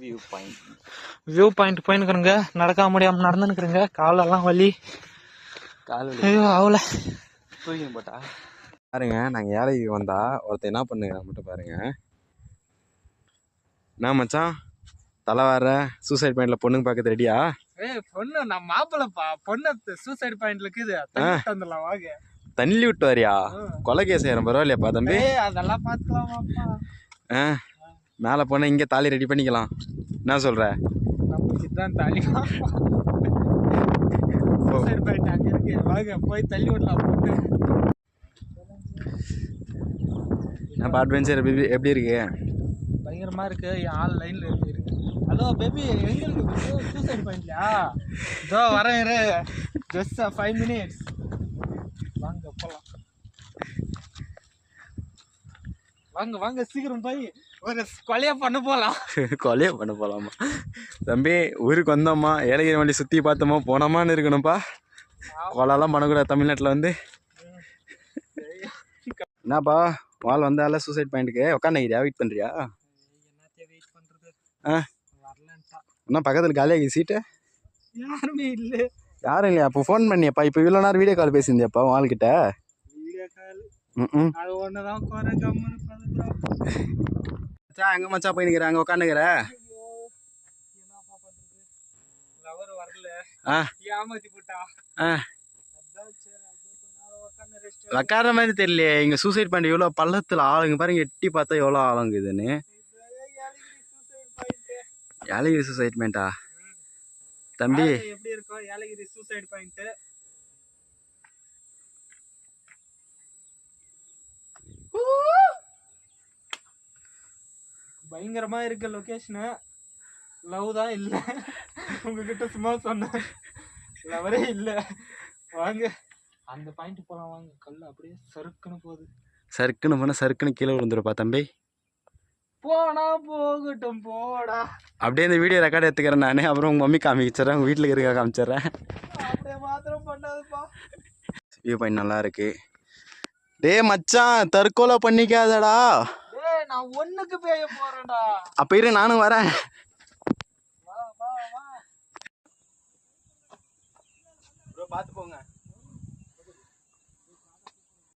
View point போயின்னுக்குறேங்க. நடக்க முடியாம நடந்துன்னுக்குறேங்க. காலெல்லாம் வலி. ஐயோ ஆகல. தூக்கின்னு போட்டா பாருங்க. நாங்கள் ஏழைக்கு வந்தா ஒருத்தர் என்ன பண்ணுங்க மட்டும் பாருங்க. என்ன மச்சான் தலை வர சூசைட் பாயிண்ட்ல பொண்ணுங்க பார்க்க ரெடியா? பொண்ணு நான் மாப்பிள்ளப்பா. பொண்ணு சூசைட் பாயிண்ட்ல இருக்குது. வந்துடலாம் வாங்க. தண்ணி விட்டு வரியா? கொலை கேஸ் ஏறும் பரவாயில்லையாப்பா தம்பி? அதெல்லாம் பார்த்துக்கலாமாப்பா. மேலே போனால் இங்கே தாலி ரெடி பண்ணிக்கலாம். என்ன சொல்கிற? இதுதான் தாலி. சூசைட் பாயிண்ட் அங்கே இருக்கு. வாங்க போய் தள்ளி விடலாம். நான் அட்வென்ச்சர் எப்படி இருக்கு? பயங்கரமா இருக்கு. ஆள் லைன்ல இருக்கு. ஹலோ பேபி, எங்க இருக்கு சூசைட் பாயிண்ட்லயா? இதோ வரேன் இரு. Just 5 minutes. வாங்க போலாம். வாங்க வாங்க சீக்கிரம் போய் ஒரு கொலையா பண்ண போலாம். கொலையா பண்ண போலாமா? தம்பி ஊருக்கு வந்தோமா, ஏலகிரி வண்டி சுற்றி பார்த்தோமா, போனோமான்னு இருக்கணும்ப்பா. கொலைலாம் பண்ணக்கூடாது தமிழ்நாட்டில் வந்து. என்னப்பா வால் வந்தால சூசைட் பாயிண்ட்டுக்கு உட்காந்துக்கிறியா? வெயிட் பண்ணுறியா? என்ன பக்கத்தில் காலியாகி சீட்டு? யாருமே இல்லை. யாரும் இல்லையா? அப்போ ஃபோன் பண்ணியாப்பா? இப்போ இவ்வளோ நேரம் வீடியோ கால் பேசியிருந்தியாப்பா வாழ்கிட்ட? வீடியோ கால் அது ஒன்றுதான் குறை. மச்சா எங்கே மச்சா போயின்னுக்கிற? அங்கே உட்காந்துக்கிற? ஏமாத்தி போட்டா. உக்கார மாதிரி தெரியலையே. இங்கே சூசைட் பாயிண்ட் எவ்வளோ பள்ளத்தில் ஆளுங்க பாருங்க. எட்டி பார்த்தா எவ்வளோ ஆளுங்குதுன்னு. ஏலகிரி சூசைட் பாயிண்டா தம்பி? எப்படி இருக்கும் ஏலகிரி சூசைட் பாயிண்ட்? பயங்கரமா இருக்கு லொகேஷனு. லவ் தான் இல்லை. உங்ககிட்ட சும்மா சொன்னேன். லவரே இல்லை. வாங்க அந்த பாயிண்ட் போலாம். வாங்க. கல் அப்படியே சறுக்குன்னு போகுது. சறுக்குன்னு போனால் சறுக்குன்னு கீழே விழுந்துருப்பா தம்பி. போனா போகட்டும் போடா. அப்படியே இந்த வீடியோ ரெக்கார்ட் எடுத்துக்கிறேன் நான். அப்புறம் உங்கள் மம்மி காமிச்சிட்றேன், உங்கள் வீட்டில் இருக்க காமிச்சிட்றேன். அப்படியே மாத்திரம் பண்ணாதுப்பா. வியூ பாயிண்ட் நல்லா இருக்கு. டே மச்சான் தற்கொலை பண்ணிக்காதடா. நான் ஒண்ணுக்கு பேய போறேன்டா. அப்ப இரு நானும் வரேன். வா வா வா. ப்ரோ பார்த்து போங்க.